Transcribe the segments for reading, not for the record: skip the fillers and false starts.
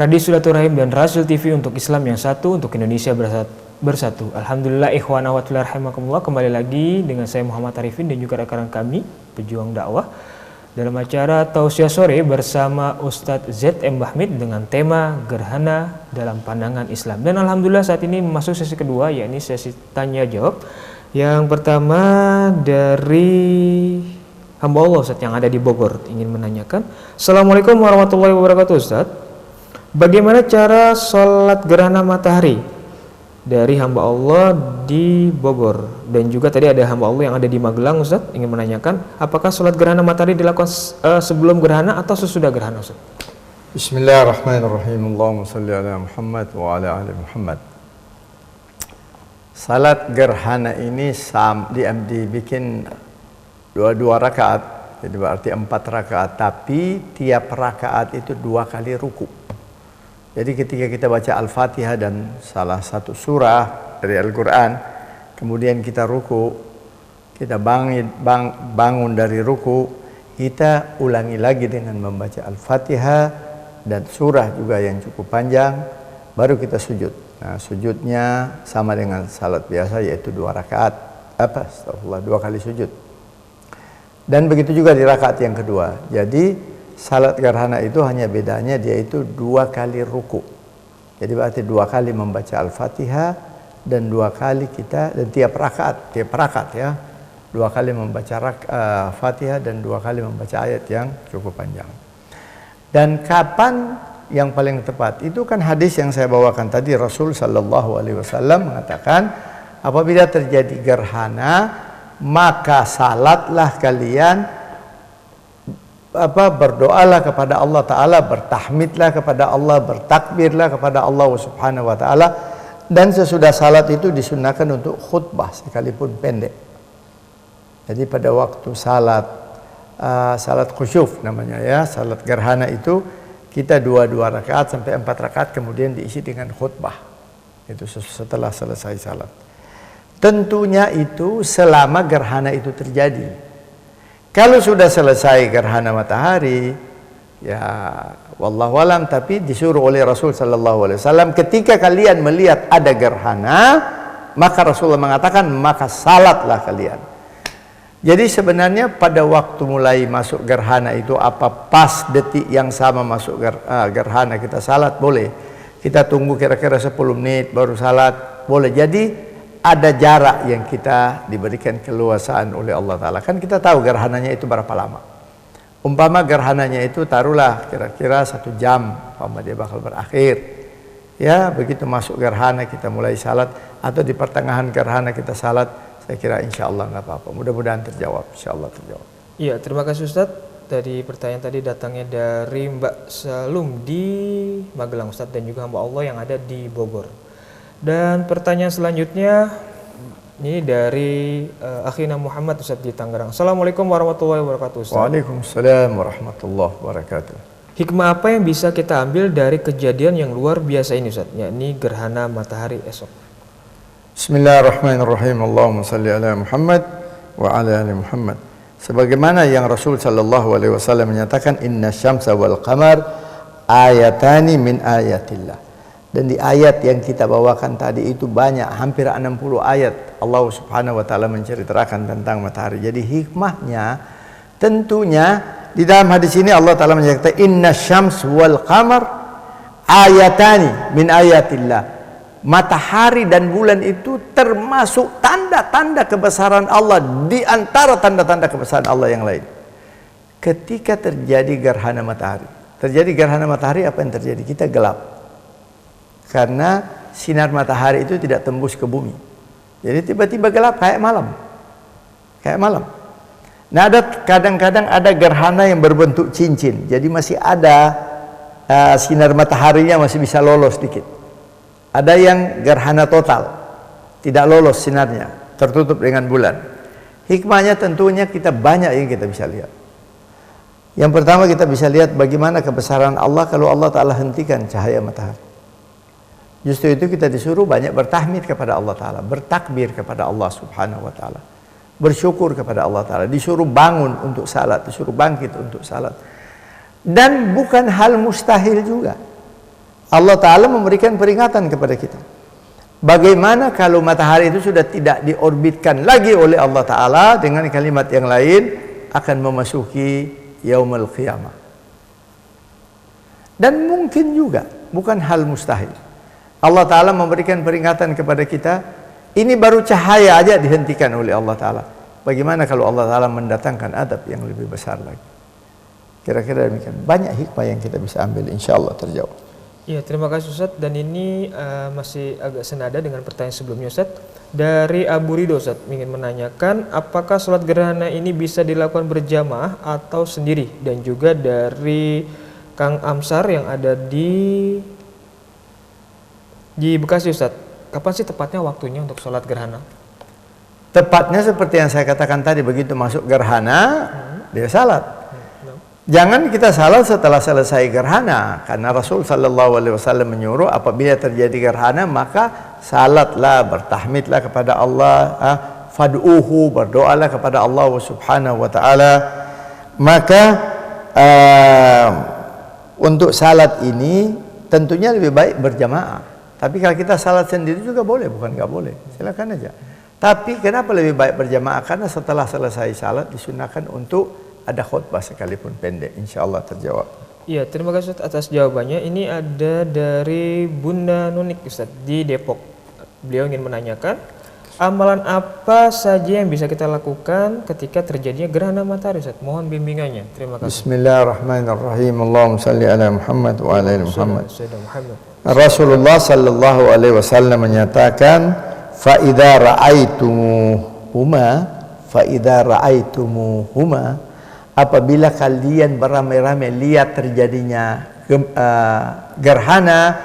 Radio Silaturahim dan Rasul TV untuk Islam yang satu, untuk Indonesia bersatu. Alhamdulillah ikhwan akhwat fillah rahimakumullah, kembali lagi dengan saya Muhammad Arifin dan juga rekan-rekan kami pejuang dakwah dalam acara Tausiah Sore bersama Ustadz Z.M. Bahmid dengan tema Gerhana dalam Pandangan Islam. Dan alhamdulillah saat ini masuk sesi kedua, yakni sesi tanya jawab. Yang pertama dari hamba Allah Ustadz yang ada di Bogor ingin menanyakan, Assalamualaikum warahmatullahi wabarakatuh Ustadz, bagaimana cara sholat gerhana matahari dari hamba Allah di Bogor? Dan juga tadi ada hamba Allah yang ada di Magelang Ustadz ingin menanyakan, apakah sholat gerhana matahari dilakukan sebelum gerhana atau sesudah gerhana Ustadz? Bismillahirrahmanirrahim. Allahumma salli ala Muhammad wa ala ali Muhammad. Salat gerhana ini dibikin dua rakaat, jadi berarti 4 rakaat, tapi tiap rakaat itu 2 kali ruku. Jadi ketika kita baca Al-Fatihah dan salah satu surah dari Al-Quran, kemudian kita ruku, kita bangun dari ruku, kita ulangi lagi dengan membaca Al-Fatihah dan surah juga yang cukup panjang, baru kita sujud. Nah, sujudnya sama dengan salat biasa, yaitu 2 rakaat, 2 kali sujud. Dan begitu juga di rakaat yang kedua. Jadi salat gerhana itu hanya bedanya dia itu 2 kali ruku. Jadi berarti 2 kali membaca Al-Fatihah dan 2 kali kita, dan tiap rakaat ya, 2 kali membaca Fatihah dan 2 kali membaca ayat yang cukup panjang. Dan kapan yang paling tepat? Itu kan hadis yang saya bawakan tadi, Rasul sallallahu alaihi wasallam mengatakan, apabila terjadi gerhana maka salatlah kalian, berdoalah kepada Allah Ta'ala, bertahmidlah kepada Allah, bertakbirlah kepada Allah Subhanahu wa Ta'ala, dan sesudah salat itu disunnahkan untuk khutbah sekalipun pendek. Jadi pada waktu salat khusyuf namanya ya, salat gerhana itu kita 2 rakaat sampai 4 rakaat, kemudian diisi dengan khutbah. Itu setelah selesai salat. Tentunya itu selama gerhana itu terjadi. Kalau sudah selesai gerhana matahari, ya wallahu alam, tapi disuruh oleh Rasul sallallahu alaihi wasallam, ketika kalian melihat ada gerhana, maka Rasulullah mengatakan, maka salatlah kalian. Jadi sebenarnya pada waktu mulai masuk gerhana itu, apa pas detik yang sama masuk gerhana kita salat, boleh. Kita tunggu kira-kira 10 menit baru salat, boleh. Jadi ada jarak yang kita diberikan keluasaan oleh Allah Ta'ala. Kan kita tahu gerhananya itu berapa lama. Umpama gerhananya itu taruhlah kira-kira 1 jam, umpama dia bakal berakhir. Ya, begitu masuk gerhana kita mulai salat, atau di pertengahan gerhana kita salat, saya kira insya Allah nggak apa-apa. Mudah-mudahan terjawab, insya Allah terjawab. Iya, terima kasih Ustadz. Dari pertanyaan tadi datangnya dari Mbak Salum di Magelang Ustadz, dan juga hamba Allah yang ada di Bogor. Dan pertanyaan selanjutnya ini dari Akhina Muhammad Ustadz di Tangerang. Assalamualaikum warahmatullahi wabarakatuh Ustadz. Waalaikumsalam warahmatullahi wabarakatuh. Hikmah apa yang bisa kita ambil dari kejadian yang luar biasa ini Ustadz, yakni gerhana matahari esok? Bismillahirrahmanirrahim. Allahumma salli ala Muhammad wa ala ali Muhammad. Sebagaimana yang Rasul sallallahu alaihi wasallam menyatakan, inna syamsa wal qamar ayatani min ayatillah. Dan di ayat yang kita bawakan tadi itu banyak, hampir 60 ayat Allah Subhanahu wa taala menceritakan tentang matahari. Jadi hikmahnya tentunya di dalam hadis ini Allah Taala menyatakan, inna syams wal qamar ayatani min ayatillah. Matahari dan bulan itu termasuk tanda-tanda kebesaran Allah di antara tanda-tanda kebesaran Allah yang lain. Ketika terjadi gerhana matahari, apa yang terjadi? Kita gelap. Karena sinar matahari itu tidak tembus ke bumi. Jadi tiba-tiba gelap kayak malam. Nah, kadang-kadang ada gerhana yang berbentuk cincin. Jadi masih ada sinar mataharinya masih bisa lolos sedikit. Ada yang gerhana total, tidak lolos sinarnya, tertutup dengan bulan. Hikmahnya tentunya kita banyak yang kita bisa lihat. Yang pertama, kita bisa lihat bagaimana kebesaran Allah kalau Allah Ta'ala hentikan cahaya matahari. Justru itu kita disuruh banyak bertahmid kepada Allah Ta'ala, bertakbir kepada Allah Subhanahu wa Ta'ala, bersyukur kepada Allah Ta'ala, disuruh bangun untuk salat, disuruh bangkit untuk salat. Dan bukan hal mustahil juga. Allah Ta'ala memberikan peringatan kepada kita. Bagaimana kalau matahari itu sudah tidak diorbitkan lagi oleh Allah Ta'ala, dengan kalimat yang lain akan memasuki yaumul qiyamah. Dan mungkin juga, bukan hal mustahil, Allah Ta'ala memberikan peringatan kepada kita. Ini baru cahaya aja dihentikan oleh Allah Ta'ala. Bagaimana kalau Allah Ta'ala mendatangkan adab yang lebih besar lagi? Kira-kira demikian. Banyak hikmah yang kita bisa ambil, insya Allah terjawab. Iya, terima kasih Ustaz. Dan ini masih agak senada dengan pertanyaan sebelumnya Ustaz. Dari Abu Ridho Ustaz ingin menanyakan, apakah sholat gerhana ini bisa dilakukan berjamaah atau sendiri? Dan juga dari Kang Amsar yang ada di Bekasi Ustaz, kapan sih tepatnya waktunya untuk sholat gerhana? Tepatnya seperti yang saya katakan tadi, begitu masuk gerhana, dia salat. Jangan kita salat setelah selesai gerhana, karena Rasul sallallahu alaihi wasallam menyuruh apabila terjadi gerhana maka salatlah, bertahmidlah kepada Allah, fad'uhu, berdoalah kepada Allah Subhanahu wa taala. Maka untuk salat ini tentunya lebih baik berjamaah. Tapi kalau kita salat sendiri juga boleh, bukan nggak boleh, silakan aja. Tapi kenapa lebih baik berjamaah? Karena setelah selesai salat disunahkan untuk ada khutbah sekalipun pendek, insya Allah terjawab. Iya, terima kasih Ustaz atas jawabannya. Ini ada dari Bunda Nunik Ustaz di Depok. Beliau ingin menanyakan, amalan apa saja yang bisa kita lakukan ketika terjadinya gerhana matahari Ustaz? Mohon bimbingannya. Terima kasih. Bismillahirrahmanirrahim. Allahumma salli ala Muhammad wa ala ali Muhammad. Rasulullah sallallahu alaihi wasallam menyatakan, fa idza ra'aitumuhuma, apabila kalian beramai-ramai lihat terjadinya gerhana,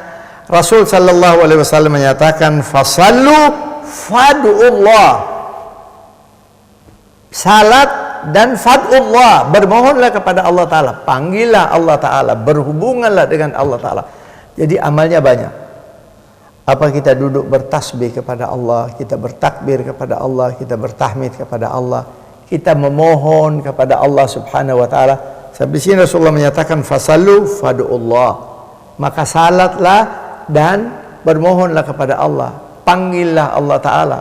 Rasul sallallahu alaihi wasallam menyatakan, fasallu fad'ullah, salat dan fad'ullah, bermohonlah kepada Allah Ta'ala, panggillah Allah Ta'ala, berhubunganlah dengan Allah Ta'ala. Jadi amalnya banyak. Apa kita duduk bertasbih kepada Allah, kita bertakbir kepada Allah, kita bertahmid kepada Allah, kita memohon kepada Allah Subhanahu wa taala. Sampai sini Rasulullah menyatakan fasallu fad'ullah. Maka salatlah dan bermohonlah kepada Allah. Panggillah Allah Taala.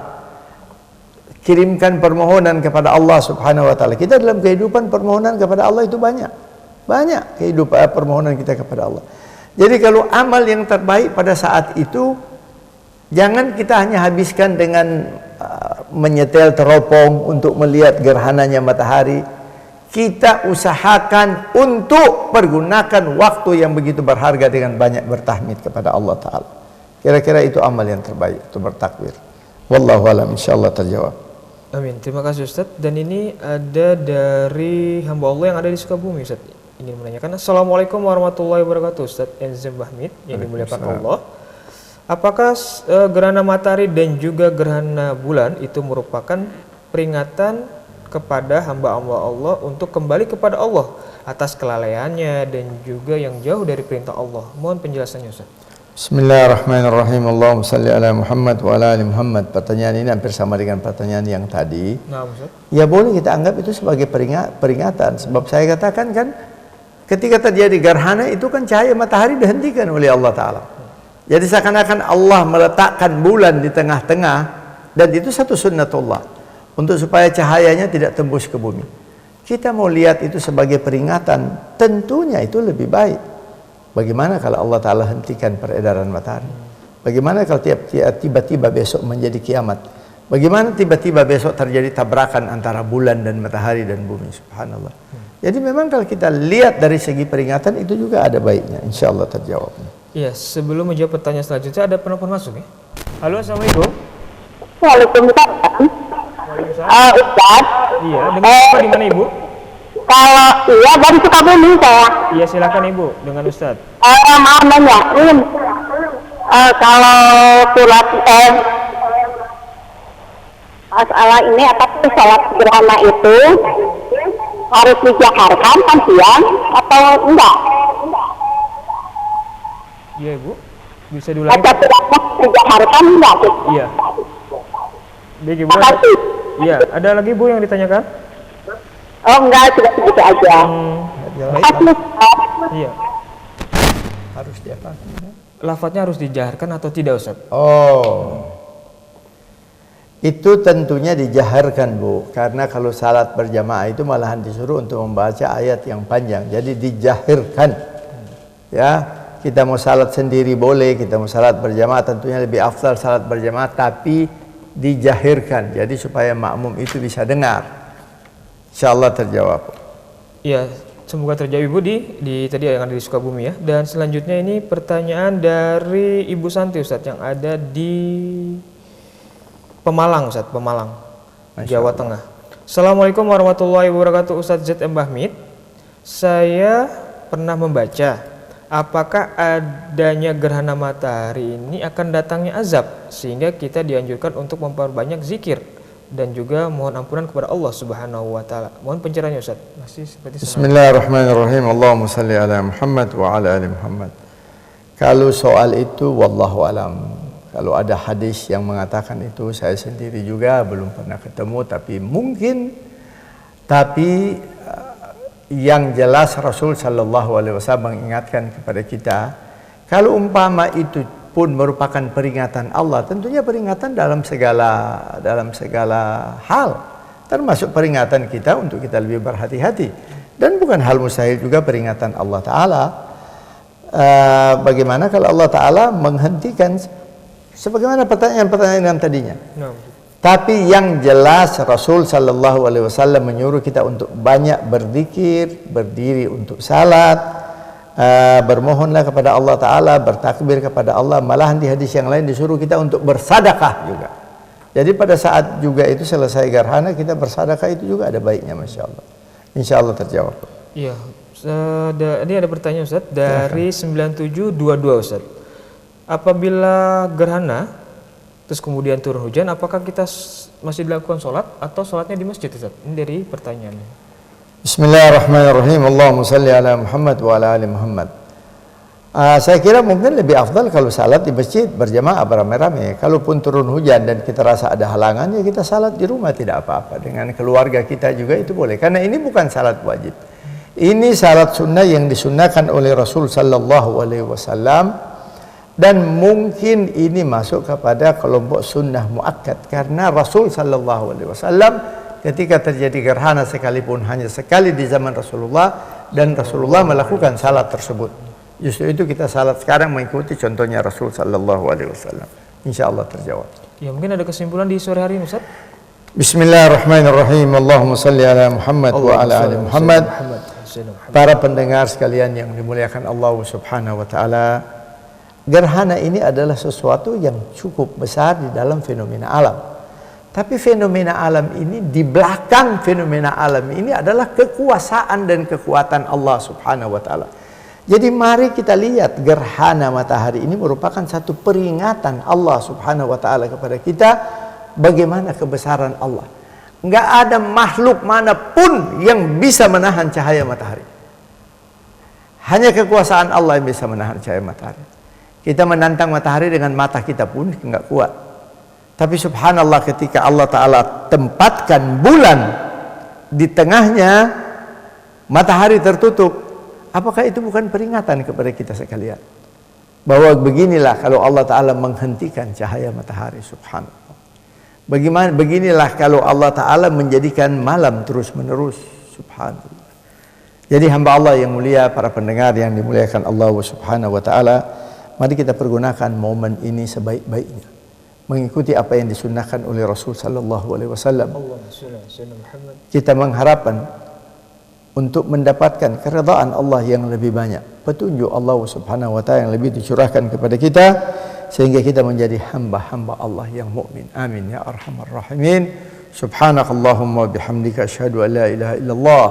Kirimkan permohonan kepada Allah Subhanahu wa taala. Kita dalam kehidupan permohonan kepada Allah itu banyak. Banyak kehidupan permohonan kita kepada Allah. Jadi kalau amal yang terbaik pada saat itu, jangan kita hanya habiskan dengan menyetel teropong untuk melihat gerhananya matahari. Kita usahakan untuk pergunakan waktu yang begitu berharga dengan banyak bertahmid kepada Allah Ta'ala. Kira-kira itu amal yang terbaik, itu bertakbir. Wallahu alam, insyaAllah terjawab. Amin, terima kasih Ustaz. Dan ini ada dari hamba Allah yang ada di Sukabumi Ustaz, ingin menanyakan, Assalamualaikum warahmatullahi wabarakatuh Ustaz Enzim Bahmid yang dimuliakan Allah. Apakah gerhana matahari dan juga gerhana bulan itu merupakan peringatan kepada hamba-hamba Allah untuk kembali kepada Allah atas kelalaiannya dan juga yang jauh dari perintah Allah? Mohon penjelasannya Ustaz. Bismillahirrahmanirrahim. Allahumma salli ala Muhammad wa ala ali Muhammad. Pertanyaan ini hampir sama dengan pertanyaan yang tadi. Nah, Ustaz. Ya boleh kita anggap itu sebagai peringatan. Sebab saya katakan kan, ketika terjadi gerhana itu kan cahaya matahari dihentikan oleh Allah Ta'ala. Jadi seakan-akan Allah meletakkan bulan di tengah-tengah, dan itu satu sunnatullah untuk supaya cahayanya tidak tembus ke bumi. Kita mau lihat itu sebagai peringatan, tentunya itu lebih baik. Bagaimana kalau Allah Ta'ala hentikan peredaran matahari? Bagaimana kalau tiba-tiba besok menjadi kiamat? Bagaimana tiba-tiba besok terjadi tabrakan antara bulan dan matahari dan bumi? Subhanallah. Jadi memang kalau kita lihat dari segi peringatan itu juga ada baiknya. Insya Allah terjawab. Iya, sebelum menjawab pertanyaan selanjutnya ada penelpon masuk ya. Halo, Assalamualaikum. Waalaikumsalam. Ustaz. Iya, dengan apa di mana Ibu? Kalau iya dari Sukabumi saya. Iya, silakan Ibu dengan Ustaz. Maaf nanya, kalau sholat masalah ini apa sih sholat gerhana itu harus dijaharkan kan siang atau enggak? Iya Ibu, bisa diulangi? Baca suratnya dijaharkan enggak? Iya. Baik Ibu. Iya, ada lagi Bu yang ditanyakan? Oh enggak, sudah segitu aja. Baik. Iya. Harus diapakan? lafadznya harus dijaharkan atau tidak Ustaz? Oh, itu tentunya dijaharkan Bu, karena kalau salat berjamaah itu malahan disuruh untuk membaca ayat yang panjang, jadi dijahirkan. Ya, kita mau salat sendiri boleh, kita mau salat berjamaah tentunya lebih afdal salat berjamaah, tapi dijahirkan, jadi supaya makmum itu bisa dengar. Insyaallah terjawab. Iya, semoga terjawab Ibu di tadi yang ada di Sukabumi ya. Dan selanjutnya ini pertanyaan dari Ibu Santi Ustaz yang ada di Pemalang Ustaz, Pemalang, Jawa Tengah. Assalamualaikum warahmatullahi wabarakatuh Ustaz ZM Bahmid. Saya pernah membaca apakah adanya gerhana matahari ini akan datangnya azab sehingga kita dianjurkan untuk memperbanyak zikir dan juga mohon ampunan kepada Allah Subhanahu wa taala. Mohon pencerahannya Ustaz. Masih seperti Bismillahirrahmanirrahim. Allahumma salli ala Muhammad wa ala ali Muhammad. Kalau soal itu wallahu alam. Kalau ada hadis yang mengatakan itu, saya sendiri juga belum pernah ketemu, tapi mungkin. Tapi yang jelas Rasul sallallahu alaihi wasallam mengingatkan kepada kita, kalau umpama itu pun merupakan peringatan Allah, tentunya peringatan dalam segala hal, termasuk peringatan kita untuk kita lebih berhati-hati. Dan bukan hal mustahil juga peringatan Allah Ta'ala. Bagaimana kalau Allah Ta'ala menghentikan sebagaimana pertanyaan tadinya. Tapi yang jelas Rasul sallallahu alaihi wasallam menyuruh kita untuk banyak berzikir, berdiri untuk salat, bermohonlah kepada Allah Ta'ala, bertakbir kepada Allah. Malahan di hadis yang lain disuruh kita untuk bersadaqah juga. Jadi pada saat juga itu selesai gerhana kita bersadaqah, itu juga ada baiknya, Masya Allah. Insya Allah terjawab. Iya, ini ada pertanyaan Ustaz dari 9722 Ustaz. Apabila gerhana terus kemudian turun hujan, apakah kita masih dilakukan sholat atau sholatnya di masjid Ustaz? Ini dari pertanyaannya. Bismillahirrahmanirrahim. Allahumma salli ala Muhammad wa ala ali Muhammad. Saya kira mungkin lebih afdal kalau salat di masjid berjamaah beramai-ramai. Kalaupun turun hujan dan kita rasa ada halangan, ya kita salat di rumah, tidak apa-apa. Dengan keluarga kita juga itu boleh. Karena ini bukan salat wajib. Ini salat sunnah yang disunnahkan oleh Rasul sallallahu alaihi wasallam. Dan mungkin ini masuk kepada kelompok sunnah muakkad, karena Rasul sallallahu alaihi wasallam ketika terjadi gerhana sekalipun hanya sekali di zaman Rasulullah, dan Rasulullah melakukan salat tersebut. Justru itu kita salat sekarang mengikuti contohnya Rasul sallallahu alaihi wasallam. Insyaallah terjawab. Ya, mungkin ada kesimpulan di sore hari ini Ustaz. Bismillahirrahmanirrahim. Allahumma salli ala Muhammad wa ala ali Muhammad. Para pendengar sekalian yang dimuliakan Allah Subhanahu wa taala, gerhana ini adalah sesuatu yang cukup besar di dalam fenomena alam. Tapi fenomena alam ini, di belakang fenomena alam ini adalah kekuasaan dan kekuatan Allah Subhanahu wa taala. Jadi mari kita lihat gerhana matahari ini merupakan satu peringatan Allah Subhanahu wa taala kepada kita bagaimana kebesaran Allah. Enggak ada makhluk manapun yang bisa menahan cahaya matahari. Hanya kekuasaan Allah yang bisa menahan cahaya matahari. Kita menantang matahari dengan mata kita pun enggak kuat. Tapi subhanallah, ketika Allah Ta'ala tempatkan bulan di tengahnya, matahari tertutup, apakah itu bukan peringatan kepada kita sekalian? Bahwa beginilah kalau Allah Ta'ala menghentikan cahaya matahari, subhanallah. Beginilah kalau Allah Ta'ala menjadikan malam terus menerus, subhanallah. Jadi hamba Allah yang mulia, para pendengar yang dimuliakan Allah Subhanahu wa Ta'ala, mari kita pergunakan momen ini sebaik-baiknya, mengikuti apa yang disunnahkan oleh Rasul sallallahu alaihi wasallam. Kita mengharapkan untuk mendapatkan keridhaan Allah yang lebih banyak, petunjuk Allah Subhanahu wa taala yang lebih dicurahkan kepada kita, sehingga kita menjadi hamba-hamba Allah yang mukmin. Amin ya arhamar rahimin. Subhanakallahumma bihamdika asyhadu an la ilaha illallah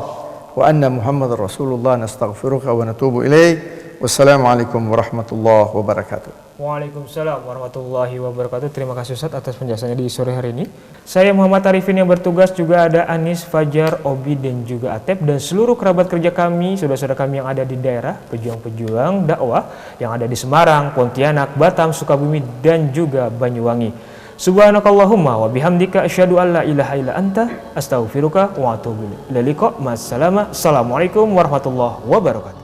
wa anna Muhammadar Rasulullah, nastaghfiruka wa natubu ilaik. Wassalamualaikum warahmatullahi wabarakatuh. Waalaikumsalam warahmatullahi wabarakatuh. Terima kasih Ustaz atas penjelasannya di sore hari ini. Saya Muhammad Arifin yang bertugas, juga ada Anis, Fajar, Obi, dan juga Atep, dan seluruh kerabat kerja kami, saudara-saudara kami yang ada di daerah, pejuang-pejuang dakwah yang ada di Semarang, Pontianak, Batam, Sukabumi, dan juga Banyuwangi. Subhanakallahumma wa bihamdika asyhadu an la ilaha illa anta astaghfiruka wa atubu ilaik. Assalamualaikum warahmatullahi wabarakatuh.